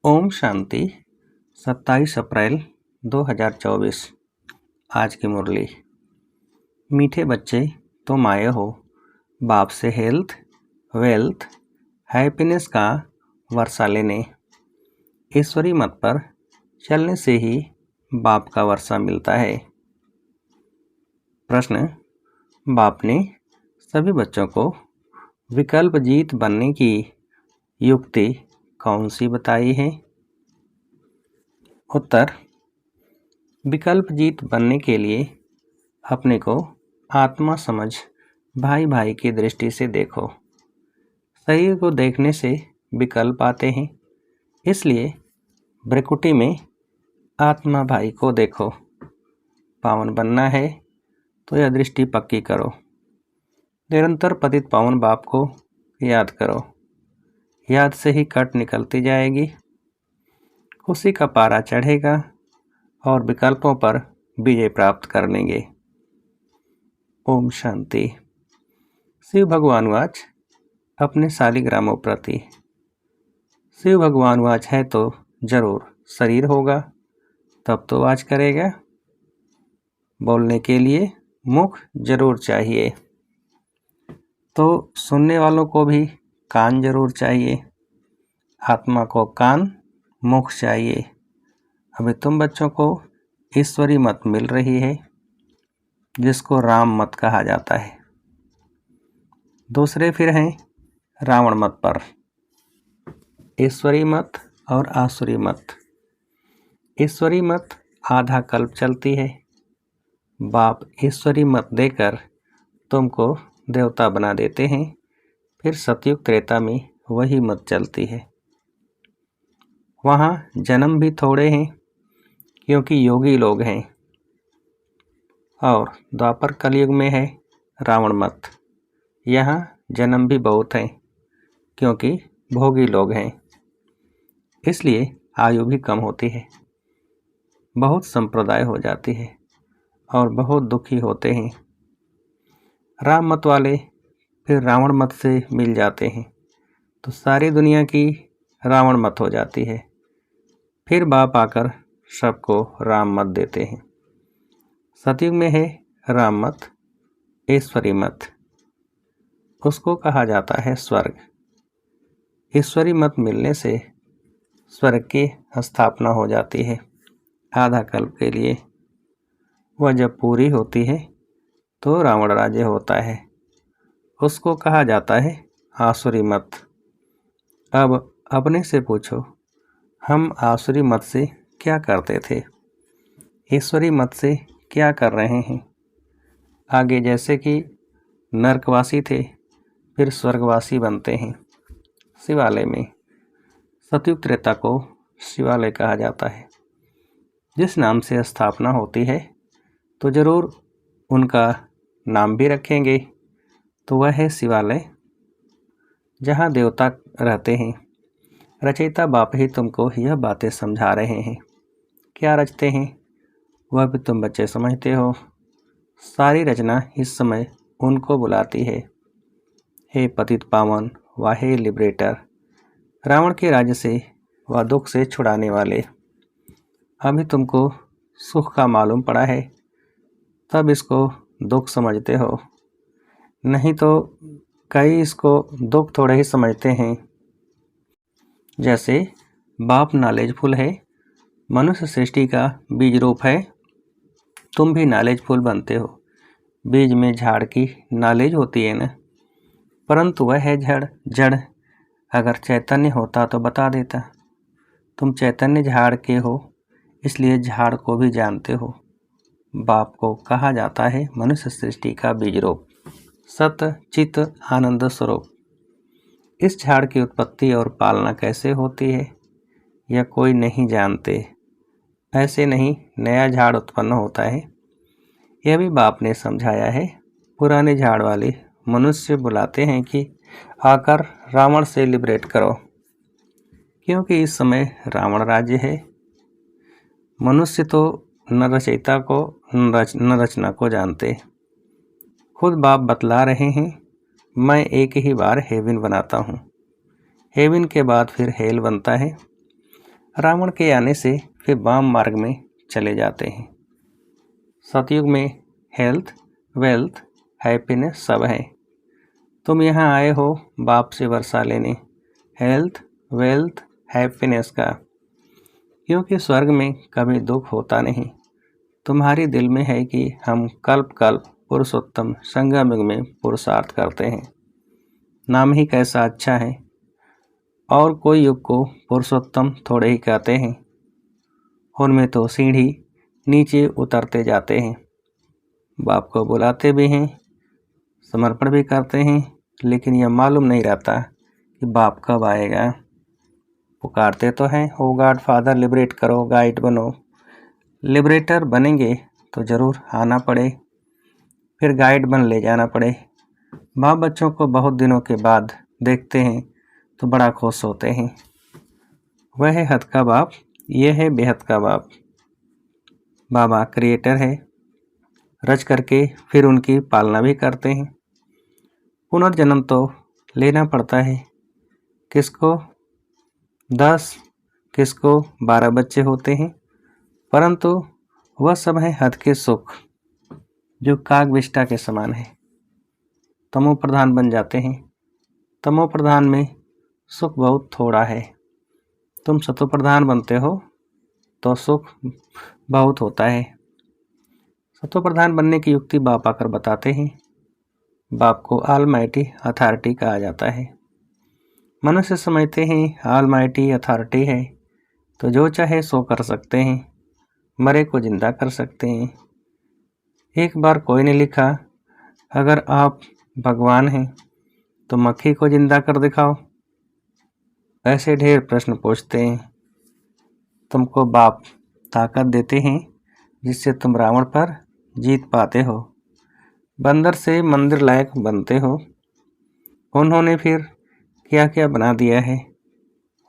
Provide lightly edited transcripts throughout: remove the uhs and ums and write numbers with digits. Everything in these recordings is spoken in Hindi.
ओम शांति। 27 अप्रैल 2024। आज की मुरली। मीठे बच्चे तुम आए हो बाप से हेल्थ, वेल्थ, हैप्पीनेस का वर्षा लेने। ईश्वरी मत पर चलने से ही बाप का वर्षा मिलता है। प्रश्न: बाप ने सभी बच्चों को विकल्प जीत बनने की युक्ति कौन सी बताई है? उत्तर: विकल्प जीत बनने के लिए अपने को आत्मा समझ भाई भाई की दृष्टि से देखो। शरीर को देखने से विकल्प आते हैं, इसलिए भ्रिकुटी में आत्मा भाई को देखो। पावन बनना है तो यह दृष्टि पक्की करो। निरंतर पतित पावन बाप को याद करो। याद से ही कट निकलती जाएगी, खुशी का पारा चढ़ेगा और विकल्पों पर विजय प्राप्त कर लेंगे। ओम शांति। शिव भगवान वाच अपने शालिग्रामों प्रति। शिव भगवान वाच है तो जरूर शरीर होगा, तब तो वाच करेगा। बोलने के लिए मुख जरूर चाहिए, तो सुनने वालों को भी कान जरूर चाहिए। आत्मा को कान, मुख चाहिए। अभी तुम बच्चों को ईश्वरी मत मिल रही है, जिसको राम मत कहा जाता है। दूसरे फिर हैं रावण मत पर। ईश्वरी मत और आसुरी मत। ईश्वरी मत आधा कल्प चलती है। बाप ईश्वरी मत देकर तुमको देवता बना देते हैं, फिर सतयुग त्रेता में वही मत चलती है। वहाँ जन्म भी थोड़े हैं, क्योंकि योगी लोग हैं, और द्वापर कलयुग में है रावण मत। यहाँ जन्म भी बहुत हैं, क्योंकि भोगी लोग हैं, इसलिए आयु भी कम होती है। बहुत संप्रदाय हो जाती है और बहुत दुखी होते हैं। राम मत वाले फिर रावण मत से मिल जाते हैं, तो सारी दुनिया की रावण मत हो जाती है। फिर बाप आकर सबको राम मत देते हैं। सतयुग में है राम मत, ईश्वरी मत, उसको कहा जाता है स्वर्ग। ईश्वरी मत मिलने से स्वर्ग की स्थापना हो जाती है आधा कल्प के लिए। वह जब पूरी होती है तो रावण राज्य होता है, उसको कहा जाता है आसुरी मत। अब अपने से पूछो, हम आसुरी मत से क्या करते थे, ईश्वरी मत से क्या कर रहे हैं? आगे जैसे कि नरकवासी थे, फिर स्वर्गवासी बनते हैं शिवालय में। सतयुग त्रेता को शिवालय कहा जाता है। जिस नाम से स्थापना होती है तो जरूर उनका नाम भी रखेंगे, तो वह है शिवालय, जहाँ देवता रहते हैं। रचयिता बाप ही तुमको यह बातें समझा रहे हैं। क्या रचते हैं वह भी तुम बच्चे समझते हो। सारी रचना इस समय उनको बुलाती है। हे पतित पावन व हे लिबरेटर, रावण के राज्य से व दुख से छुड़ाने वाले। अभी तुमको सुख का मालूम पड़ा है, तब इसको दुख समझते हो, नहीं तो कई इसको दुख थोड़े ही समझते हैं। जैसे बाप नॉलेजफुल है, मनुष्य सृष्टि का बीज रूप है, तुम भी नॉलेजफुल बनते हो। बीज में झाड़ की नॉलेज होती है ना, परंतु वह है जड़। अगर चैतन्य होता तो बता देता। तुम चैतन्य झाड़ के हो, इसलिए झाड़ को भी जानते हो। बाप को कहा जाता है मनुष्य सृष्टि का बीज रूप, सत चित आनंद स्वरूप। इस झाड़ की उत्पत्ति और पालना कैसे होती है, यह कोई नहीं जानते। ऐसे नहीं नया झाड़ उत्पन्न होता है, यह भी बाप ने समझाया है। पुराने झाड़ वाले मनुष्य बुलाते हैं कि आकर रावण से लिबरेट करो, क्योंकि इस समय रावण राज्य है। मनुष्य तो न रचयिता को न रचना को जानते। खुद बाप बतला रहे हैं, मैं एक ही बार हेवन बनाता हूँ, हेवन के बाद फिर हेल बनता है। रावण के आने से फिर वाम मार्ग में चले जाते हैं। सतयुग में हेल्थ, वेल्थ, हैप्पीनेस सब है। तुम यहाँ आए हो बाप से वर्षा लेने हेल्थ, वेल्थ, हैप्पीनेस का, क्योंकि स्वर्ग में कभी दुख होता नहीं। तुम्हारी दिल में है कि हम कल्प कल्प पुरुषोत्तम संगम युग में पुरुषार्थ करते हैं। नाम ही कैसा अच्छा है, और कोई युग को पुरुषोत्तम थोड़े ही कहते हैं। उनमें तो सीढ़ी नीचे उतरते जाते हैं। बाप को बुलाते भी हैं, समर्पण भी करते हैं, लेकिन यह मालूम नहीं रहता कि बाप कब आएगा। पुकारते तो हैं, ओ गॉड फादर लिबरेट करो, गाइड बनो। लिबरेटर बनेंगे तो ज़रूर आना पड़े, फिर गाइड बन ले जाना पड़े। बाप बच्चों को बहुत दिनों के बाद देखते हैं तो बड़ा खुश होते हैं। वह है हद का बाप, यह है बेहद का बाप। बाबा क्रिएटर है, रच करके फिर उनकी पालना भी करते हैं। पुनर्जन्म तो लेना पड़ता है। किसको 10, किसको 12 बच्चे होते हैं, परंतु वह सब है हद के सुख जो काग विष्ठा के समान है। तमो प्रधान बन जाते हैं। तमो प्रधान में सुख बहुत थोड़ा है। तुम सतो प्रधान बनते हो तो सुख बहुत होता है। सतो प्रधान बनने की युक्ति बाप आकर बताते हैं। बाप को ऑलमाइटी अथॉरिटी कहा जाता है। मनुष्य समझते हैं ऑलमाइटी अथॉरिटी है तो जो चाहे सो कर सकते हैं, मरे को जिंदा कर सकते हैं। एक बार कोई ने लिखा, अगर आप भगवान हैं तो मक्खी को जिंदा कर दिखाओ। ऐसे ढेर प्रश्न पूछते हैं। तुमको बाप ताकत देते हैं जिससे तुम रावण पर जीत पाते हो, बंदर से मंदिर लायक बनते हो। उन्होंने फिर क्या क्या बना दिया है।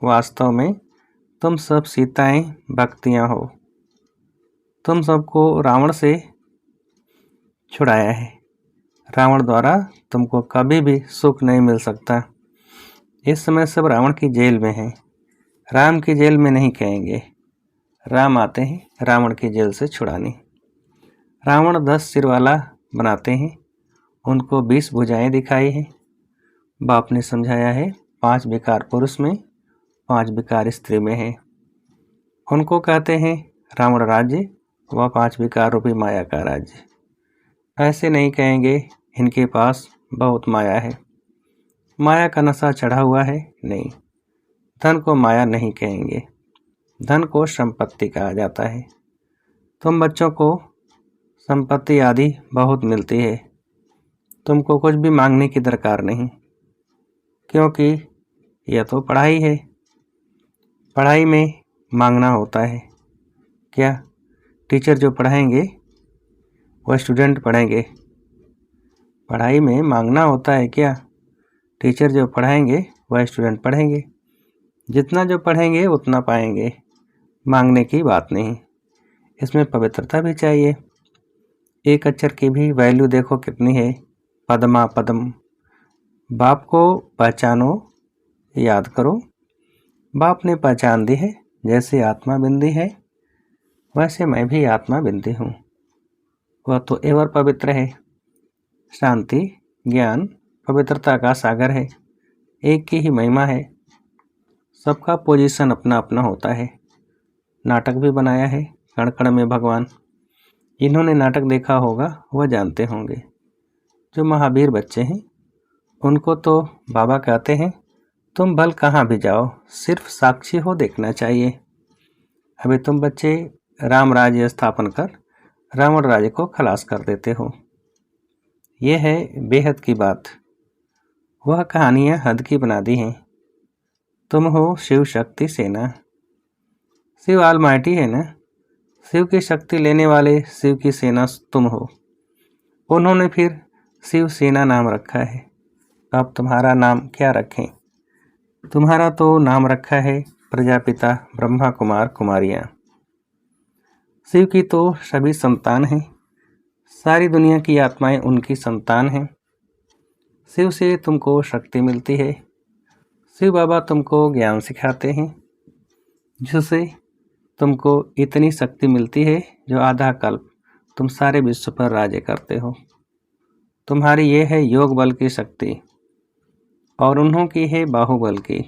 वास्तव में तुम सब सीताएं भक्तियां हो। तुम सबको रावण से छुड़ाया है। रावण द्वारा तुमको कभी भी सुख नहीं मिल सकता। इस समय सब रावण की जेल में हैं। राम की जेल में नहीं कहेंगे। राम आते हैं रावण की जेल से छुड़ाने। रावण 10 सिर वाला बनाते हैं, उनको 20 भुजाएं दिखाई हैं। बाप ने समझाया है 5 विकार पुरुष में, 5 विकार स्त्री में है। उनको कहते हैं रावण राज्य व 5 विकार रूपी माया का राज्य। ऐसे नहीं कहेंगे इनके पास बहुत माया है, माया का नशा चढ़ा हुआ है, नहीं। धन को माया नहीं कहेंगे, धन को संपत्ति कहा जाता है। तुम बच्चों को संपत्ति आदि बहुत मिलती है, तुमको कुछ भी मांगने की दरकार नहीं, क्योंकि यह तो पढ़ाई है। पढ़ाई में मांगना होता है क्या? टीचर जो पढ़ाएंगे वह स्टूडेंट पढ़ेंगे। पढ़ाई में मांगना होता है क्या? टीचर जो पढ़ाएंगे वह स्टूडेंट पढ़ेंगे। जितना जो पढ़ेंगे उतना पाएंगे, मांगने की बात नहीं। इसमें पवित्रता भी चाहिए। एक अक्षर की भी वैल्यू देखो कितनी है, पद्मा पद्म। बाप को पहचानो, याद करो। बाप ने पहचान दी है, जैसे आत्मा बिंदी है वैसे मैं भी आत्मा बिंदी हूँ। वह तो एवर पवित्र है। शांति, ज्ञान, पवित्रता का सागर है। एक की ही महिमा है। सबका पोजीशन अपना अपना होता है। नाटक भी बनाया है कण कण में भगवान। इन्होंने नाटक देखा होगा वह जानते होंगे। जो महावीर बच्चे हैं उनको तो बाबा कहते हैं तुम भल कहाँ भी जाओ, सिर्फ साक्षी हो देखना चाहिए। अभी तुम बच्चे राम राज्य स्थापन कर रावण राज्य को खलास कर देते हो। यह है बेहद की बात। वह कहानियाँ हद की बना दी हैं। तुम हो शिव शक्ति सेना। शिव ऑलमाइटी है ना, शिव की शक्ति लेने वाले शिव की सेना तुम हो। उन्होंने फिर शिव सेना नाम रखा है। अब तुम्हारा नाम क्या रखें? तुम्हारा तो नाम रखा है प्रजापिता ब्रह्मा कुमार कुमारियाँ। शिव की तो सभी संतान हैं। सारी दुनिया की आत्माएं उनकी संतान हैं। शिव से तुमको शक्ति मिलती है। शिव बाबा तुमको ज्ञान सिखाते हैं। जिससे तुमको इतनी शक्ति मिलती है जो आधा कल्प तुम सारे विश्व पर राज्य करते हो। तुम्हारी ये है योग बल की शक्ति और उन्हों की है बाहुबल की।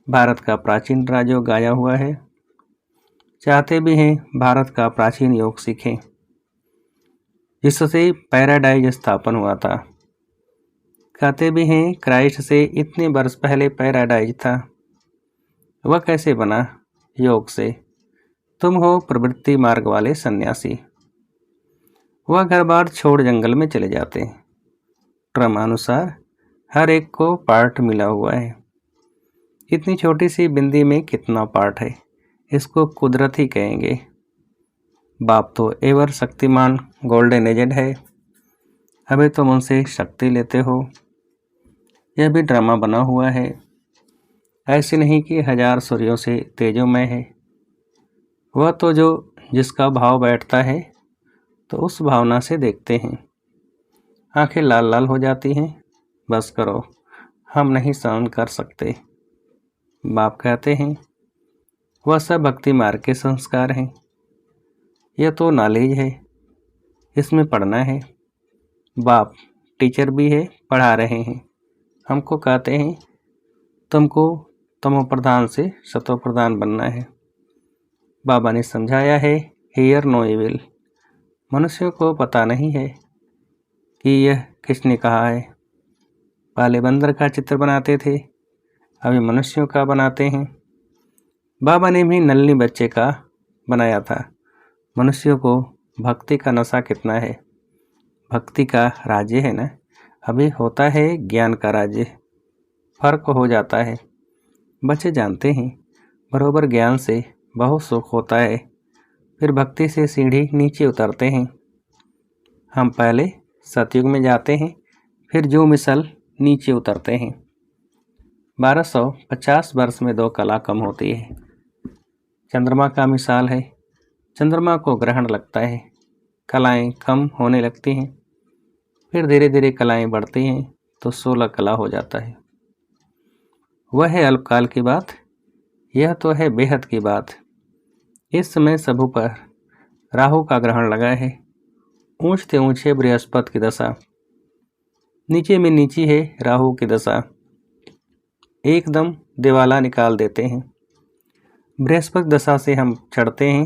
भारत का प्राचीन राजयोग गाया हुआ है। चाहते भी हैं भारत का प्राचीन योग सीखें, जिससे पैराडाइज स्थापन हुआ था। कहते भी हैं क्राइस्ट से इतने वर्ष पहले पैराडाइज था। वह कैसे बना? योग से। तुम हो प्रवृत्ति मार्ग वाले सन्यासी। वह घर बार छोड़ जंगल में चले जाते हैं। क्रमानुसार हर एक को पार्ट मिला हुआ है। इतनी छोटी सी बिंदी में कितना पार्ट है, इसको कुदरत ही कहेंगे। बाप तो एवर शक्तिमान गोल्डन एजेड है। अभी तुम उनसे शक्ति लेते हो। यह भी ड्रामा बना हुआ है। ऐसे नहीं कि 1000 सूर्यों से तेजोमय है। वह तो जो जिसका भाव बैठता है तो उस भावना से देखते हैं। आंखें लाल लाल हो जाती हैं। बस करो, हम नहीं सहन कर सकते। बाप कहते हैं वह सब भक्ति मार्ग के संस्कार हैं। यह तो नॉलेज है, इसमें पढ़ना है। बाप टीचर भी है, पढ़ा रहे हैं। हमको कहते हैं तुमको तमो प्रधान से सतो प्रधान बनना है। बाबा ने समझाया है हियर नो इविल। मनुष्यों को पता नहीं है कि यह किसने कहा है। पहले बंदर का चित्र बनाते थे, अभी मनुष्यों का बनाते हैं। बाबा ने भी नल्ली बच्चे का बनाया था। मनुष्यों को भक्ति का नशा कितना है। भक्ति का राज्य है ना, अभी होता है ज्ञान का राज्य। फर्क हो जाता है। बच्चे जानते हैं बरोबर ज्ञान से बहुत सुख होता है, फिर भक्ति से सीढ़ी नीचे उतरते हैं। हम पहले सतयुग में जाते हैं, फिर जो मिसल नीचे उतरते हैं। 1250 वर्ष में 2 कला कम होती है। चंद्रमा का मिसाल है। चंद्रमा को ग्रहण लगता है, कलाएं कम होने लगती हैं, फिर धीरे धीरे कलाएं बढ़ती हैं तो 16 कला हो जाता है। वह है अल्पकाल की बात, यह तो है बेहद की बात। इस समय सबों पर राहु का ग्रहण लगा है। ऊंचते ऊंचे बृहस्पति की दशा, नीचे में नीची है राहु की दशा। एकदम दिवाला निकाल देते हैं। बृहस्पति दशा से हम चढ़ते हैं,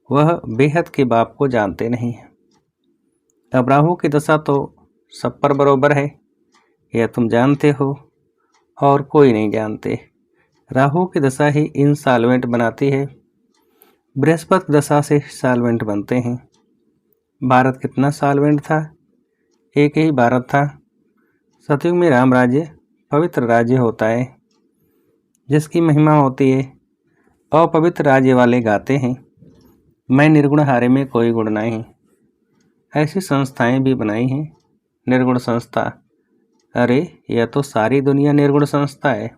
वह बेहद के बाप को जानते नहीं हैं। अब राहु की दशा तो सब पर बरोबर है, यह तुम जानते हो और कोई नहीं जानते। राहु की दशा ही इंसॉल्वेंट बनाती है। बृहस्पति दशा से सॉल्वेंट बनते हैं। भारत कितना सॉल्वेंट था? एक ही भारत था। सतयुग में राम राज्य पवित्र राज्य होता है, जिसकी महिमा होती है। अपवित्र राज्य वाले गाते हैं मैं निर्गुण हारे में कोई गुण नहीं। ऐसी संस्थाएं भी बनाई हैं, निर्गुण संस्था। अरे यह तो सारी दुनिया निर्गुण संस्था है।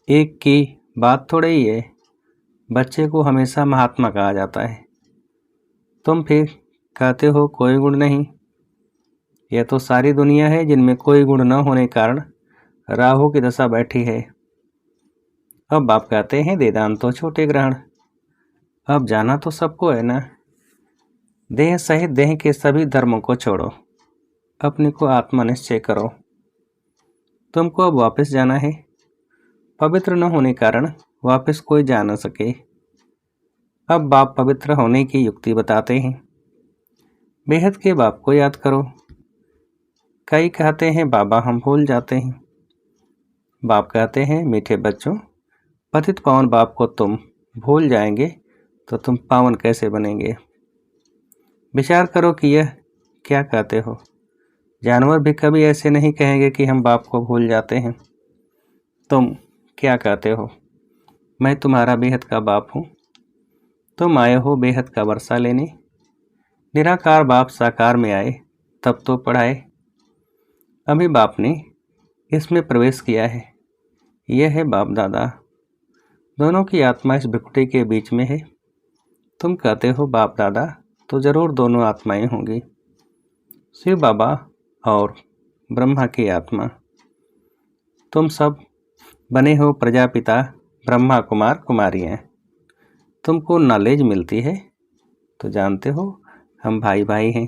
एक की बात थोड़ी ही है। बच्चे को हमेशा महात्मा कहा जाता है, तुम फिर कहते हो कोई गुण नहीं। यह तो सारी दुनिया है जिनमें कोई गुण न होने के कारण राहु की दशा बैठी है। अब बाप कहते हैं वेदांत तो छोटे ग्रहण। अब जाना तो सबको है ना। देह सहित देह के सभी धर्मों को छोड़ो, अपने को आत्मा निश्चय करो। तुमको अब वापस जाना है। पवित्र न होने कारण वापस कोई जा न सके। अब बाप पवित्र होने की युक्ति बताते हैं। बेहद के बाप को याद करो। कई कहते हैं बाबा हम भूल जाते हैं। बाप कहते हैं मीठे बच्चों, पतित पावन बाप को तुम भूल जाएंगे तो तुम पावन कैसे बनेंगे। विचार करो कि यह क्या कहते हो। जानवर भी कभी ऐसे नहीं कहेंगे कि हम बाप को भूल जाते हैं। तुम क्या कहते हो? मैं तुम्हारा बेहद का बाप हूँ। तुम आए हो बेहद का वर्षा लेने। निराकार बाप साकार में आए तब तो पढ़ाए। अभी बाप ने इसमें प्रवेश किया है। यह है बाप दादा। दोनों की आत्मा इस भ्रिकुटी के बीच में है। तुम कहते हो बाप दादा, तो जरूर दोनों आत्माएं होंगी, शिव बाबा और ब्रह्मा की आत्मा। तुम सब बने हो प्रजापिता ब्रह्मा कुमार कुमारियाँ। तुमको नॉलेज मिलती है तो जानते हो हम भाई भाई हैं।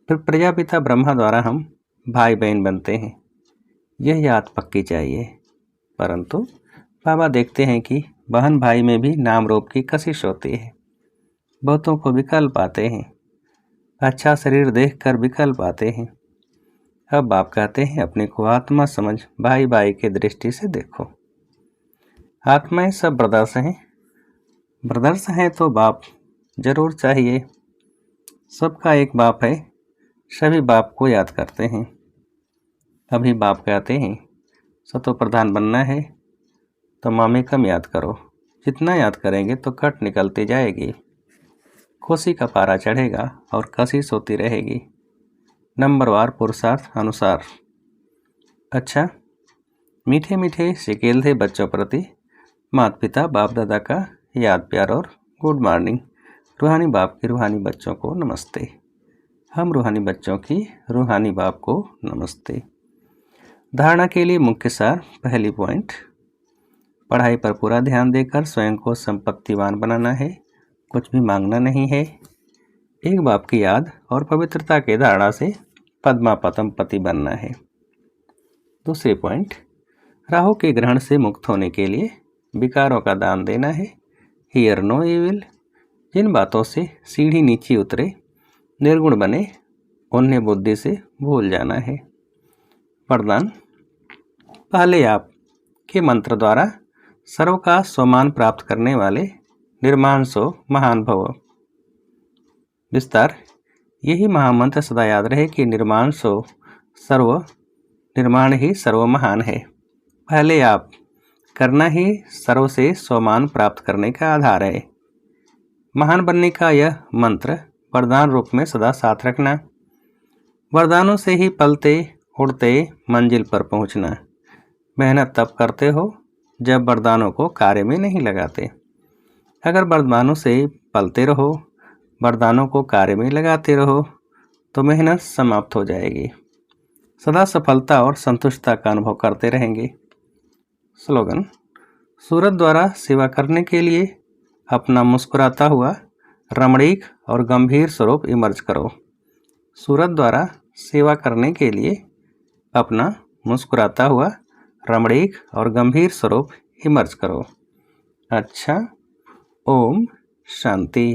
फिर प्रजापिता ब्रह्मा द्वारा हम भाई बहन बनते हैं, यह याद पक्की चाहिए। परंतु बाबा देखते हैं कि बहन भाई में भी नाम रूप की कशिश होती है। बहुतों को विकल्प आते हैं, अच्छा शरीर देखकर विकल्प आते हैं। अब बाप कहते हैं अपने को आत्मा समझ भाई भाई के दृष्टि से देखो। आत्माएं सब ब्रदर्स हैं। ब्रदर्स हैं तो बाप जरूर चाहिए। सबका एक बाप है, सभी बाप को याद करते हैं। अभी बाप कहते हैं सतो प्रधान बनना है तो मामे कम याद करो। जितना याद करेंगे तो कट निकलती जाएगी, कोसी का पारा चढ़ेगा और कशिश होती रहेगी, नंबरवार पुरुषार्थ अनुसार। अच्छा, मीठे मीठे शिकेल थे बच्चों प्रति, माता पिता बाप दादा का याद प्यार और गुड मॉर्निंग। रूहानी बाप के रूहानी बच्चों को नमस्ते। हम रूहानी बच्चों की रूहानी बाप को नमस्ते। धारणा के लिए मुख्य सार। पहली पॉइंट, पढ़ाई पर पूरा ध्यान देकर स्वयं को संपत्तिवान बनाना है, कुछ भी मांगना नहीं है। एक बाप की याद और पवित्रता के धारणा से पद्मापतम पति बनना है। दूसरी पॉइंट, राहु के ग्रहण से मुक्त होने के लिए विकारों का दान देना है। Here no evil. जिन बातों से सीढ़ी नीचे उतरे, निर्गुण बने, उन्हें बुद्धि से भूल जाना है। वरदान, पहले आप के मंत्र द्वारा सर्व का स्वमान प्राप्त करने वाले निर्माण सो महान भव। विस्तार, यही महामंत्र सदा याद रहे कि निर्माण सो सर्व, निर्माण ही सर्व महान है। पहले आप करना ही सर्व से स्वमान प्राप्त करने का आधार है। महान बनने का यह मंत्र वरदान रूप में सदा साथ रखना। वरदानों से ही पलते उड़ते मंजिल पर पहुंचना। मेहनत तब करते हो जब वरदानों को कार्य में नहीं लगाते। अगर वरदानों से पलते रहो, वरदानों को कार्य में लगाते रहो तो मेहनत समाप्त हो जाएगी। सदा सफलता और संतुष्टता का अनुभव करते रहेंगे। स्लोगन, सूरत द्वारा सेवा करने के लिए अपना मुस्कुराता हुआ रमणीक और गंभीर स्वरूप इमर्ज करो। सूरत द्वारा सेवा करने के लिए अपना मुस्कुराता हुआ रमणीक और गंभीर स्वरूप इमर्ज करो। अच्छा, ओम शांति।